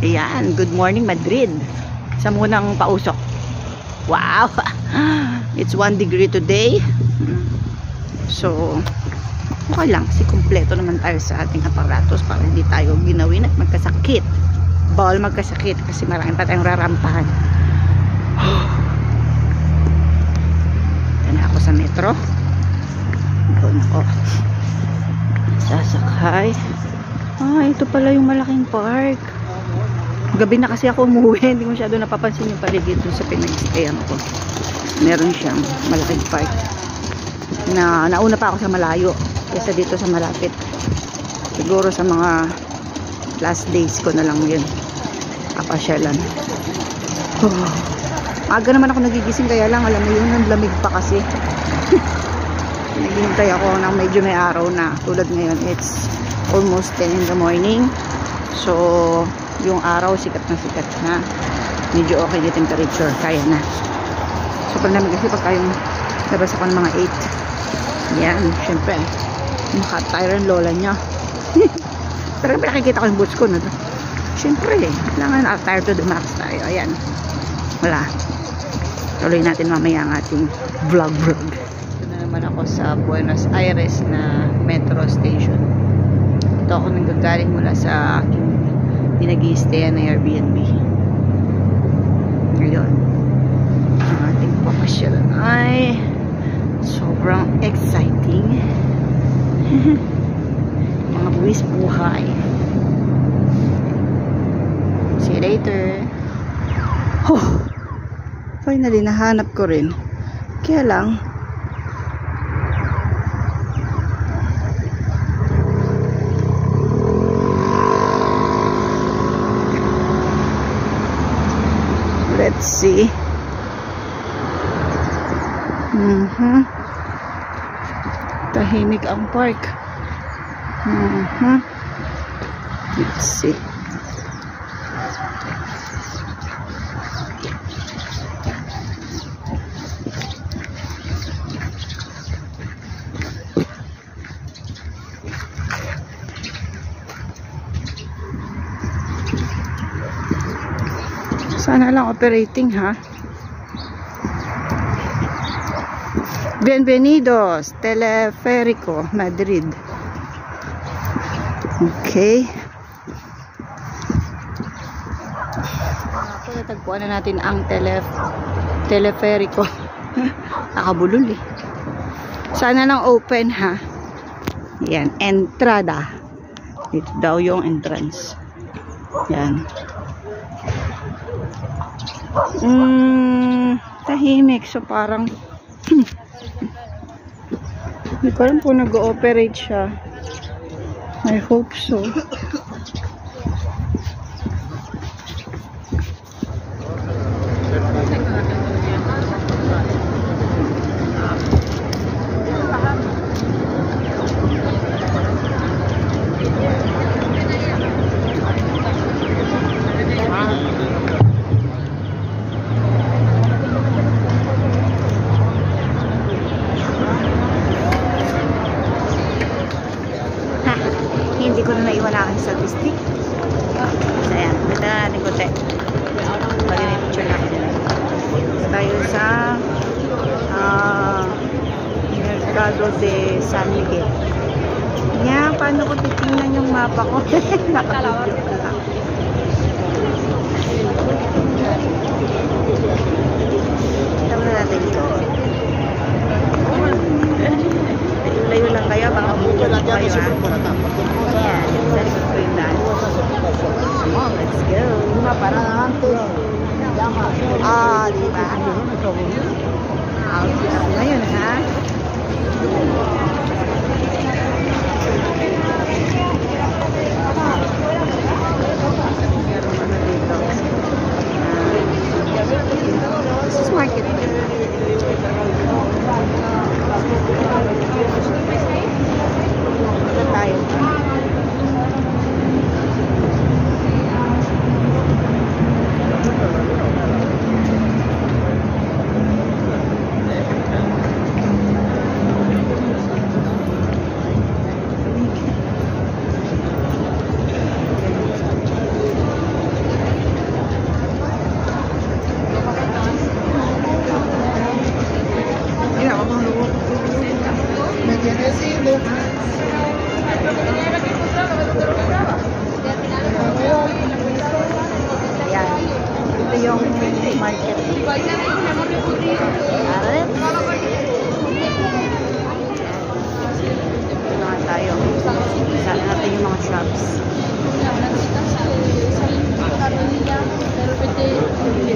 Ayan, good morning Madrid. Sa munang pausok. Wow! It's 1 degree today. So, okay lang. Kasi kumpleto naman tayo sa ating aparatos para hindi tayo ginawin at magkasakit. Bawal magkasakit kasi marami pa tayong rarampahan. Ito na ako sa metro. Doon ako sasakay. Ito pala yung malaking park. Gabi na kasi ako umuwi, hindi ko masyado napapansin yung paligid dun sa pinag-stayan ko. Meron siyang malaking park na nauna pa ako sa malayo kaysa dito sa malapit. Siguro sa mga last days ko na lang yun kapasyalan. Aga naman ako nagigising, kaya lang alam mo yun, ang lamig pa kasi. Naghihintay ako ng medyo may araw na. Tulad ngayon, it's almost 10 in the morning. So yung araw sikat na, medyo okay yung temperature, kaya na. Super namin kasi pagka yung labas ako ng mga 8 yan, syempre maka-tire ang lola niya. Pero nakikita ko yung boots ko na syempre, kailangan attire to the max tayo. Ayan, wala, tuloy natin mamaya ang ating vlog. Ito na naman ako sa Buenos Aires na metro station. Ito ako nanggagaling mula sa aking pinag-i-stayan na Airbnb. Ngayon, ang ating papasyalan ay sobrang exciting. Mga buwis buhay. See you later. Finally, nahanap ko rin. Kaya lang, let's see. Tahimik ang park. Let's see. Sana lang operating, ha? Bienvenidos, Teleférico, Madrid. Okay. Natagpuan na natin ang Teleférico. Nakabulol eh. Sana lang open, ha? Yan, entrada. Ito daw yung entrance. Yan. Tahimik, so parang hindi ko alam kung nag-ooperate siya. I hope so. Hindi ko na naiwan aking selfie stick. So, ayan. Ito na natin kote. Pwede na yung picture natin. Tayo sa Mercado de San Miguel. Nga, paano ko titingnan yung mapa ko? Nakapidyo ko lang. Tama na natin ito. Layo lang kaya, baka mabuto lang kayo, ha? Ayan, sa likod ko yung daan. Let's go. Diba? Outfit ako ngayon, ha? This is market. Ito tayo. market. Alright. Ito na tayo. Sana natin yung mga shops.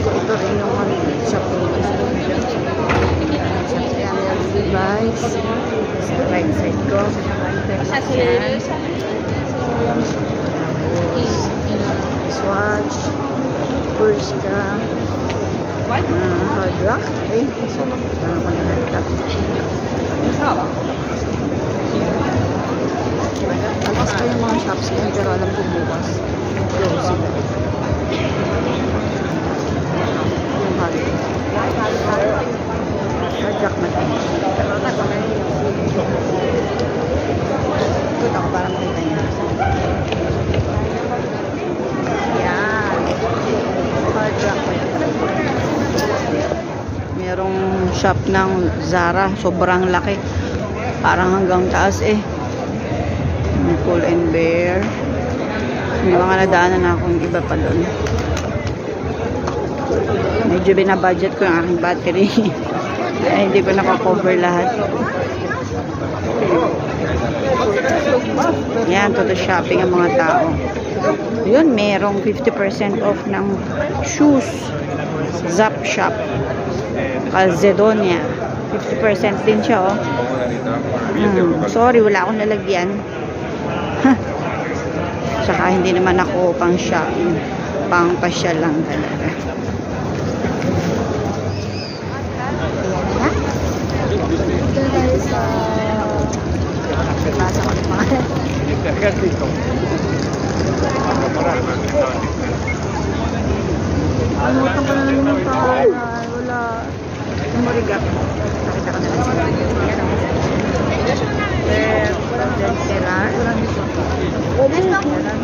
Ito rin yung mga shop dito. Device. Sa right side ko. Swatch. Purska. Hard rock. Okay. So, parang ko na laptop. Tapos pa yung mga shops ko. Pero alam ko bukas. Close sila. Yung hard rock. Hard rock na tayo. Ito ako parang makita niya. Yan. Hard rock. Merong shop ng Zara. Sobrang laki. Parang hanggang taas eh. Pull and Bear. May mga nadaanan na akong iba pa doon. Medyo binabudget ko yung aking battery. Ay, hindi ko nakakover lahat. Yan, todo shopping ang mga tao. Yun, merong 50% off ng shoes. Zap shop. Calzedonia. 50% din siya, oh. Sorry, wala akong lalagyan. Saka hindi naman ako pang shopping. Pang pasyal lang talaga. Ito tayo sa basa ko ng mga Anutan ko na naman ng pangalan. Wala. Yung marigap. Nakita ko na lang sila. Yan ako. Walang dentelar. Walang dito. Walang dentelar.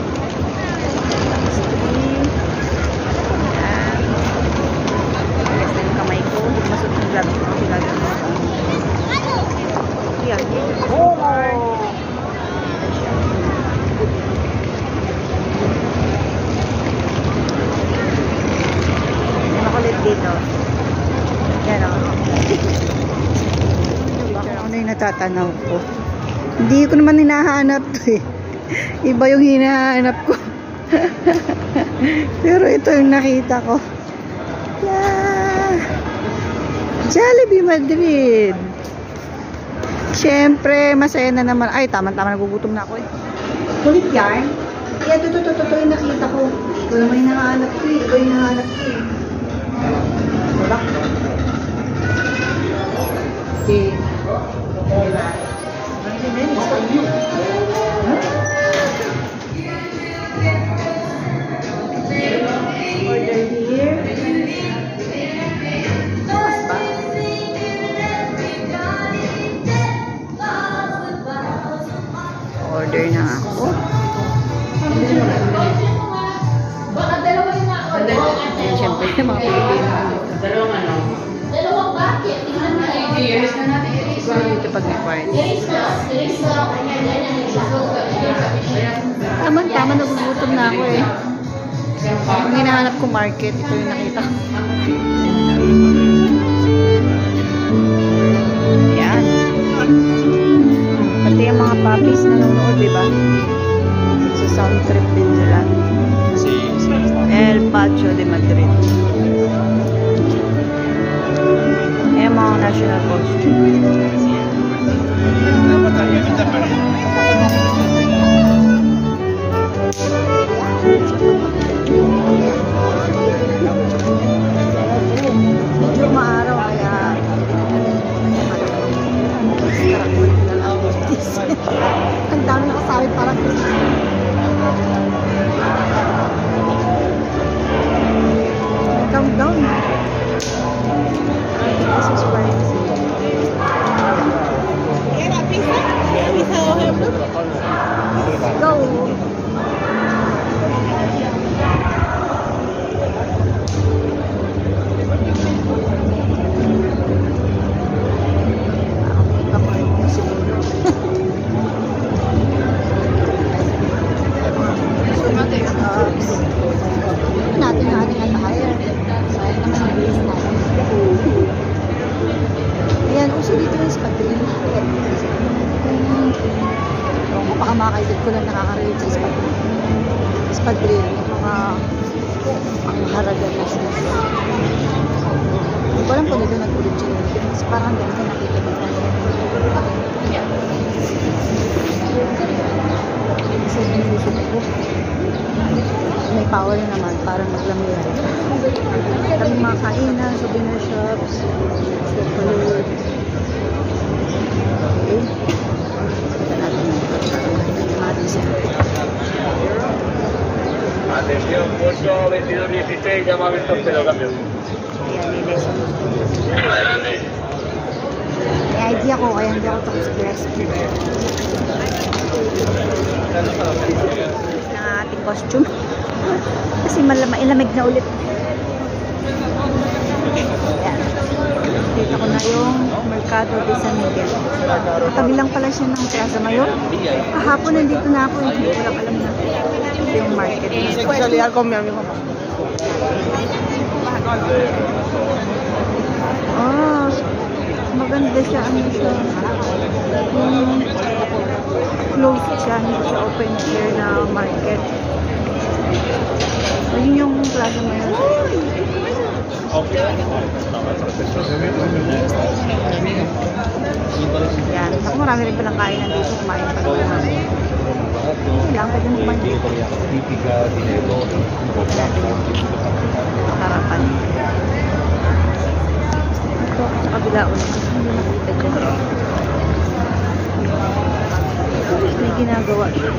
Alas na yung kamay ko. Masot ng gloves ko. Yan. Yan ako ulit dito. Yan o. Baka ano yung natatanaw ko. Hindi ko naman hinahanap to eh. Iba yung hinahanap ko. Pero ito yung nakita ko. Yeah. Jollibee Madrid. Siyempre, masaya na naman. Ay, tama-tama, nagugutom na ako eh. Kulit yarn? Kaya ito yung nakita ko. Ito naman yung hinahanap ko eh. Ito yung hinahanap ko eh. Diba? Okay. Order here. Order na ako. Ayan, syempre, mga Pilipino. Dalawang bakit? Years na natin. Siguro dito pag required. Tama, nagugutom na ako eh. Ang hinahanap ko market, ito yung nakita ko. Yan. Pati yung mga puppies na nanonood, diba? Sa sound trip din sila. El Pacho de Madrid. Ayan mga national costume. Medyo maaraw kaya ang dami nakasawit parang countdown. This is why idol ko lang nakaka-relate sa espadrille. Espadrille, yung mga ang haragan na siya. Hindi ko alam kung dito nag-original. Kasi parang ganito nakita dito. Kasi sinususunod ko. May power na naman para maglamig. Kami mga kainan, souvenir shops, chocolate. Okay. Kita natin natin siya. Atención, puesto 2216, llama a Víctor Pedro Cambio. Ayan, may lesson. May idea ko, kaya hindi ako express. Ng ating costume. Kasi mailamig na ulit. Ayan. Dito ko na yung Mercado de San Miguel. Katabi lang pala siya ng Plaza Mayor. Kahapon nandito na ako. Hindi ko lang alam na yung market. Oh, maganda siya. Ano siya? Closed siya. Hindi siya open air na market. Ayun yung Plaza Mayor. Yan. Ako marami rin palang kainan dito. Kumain pa rin namin. Lang pwede mo ba dito? Harapan. Ito sa kabila ulit. Hindi nakita dyan. May ginagawa siya.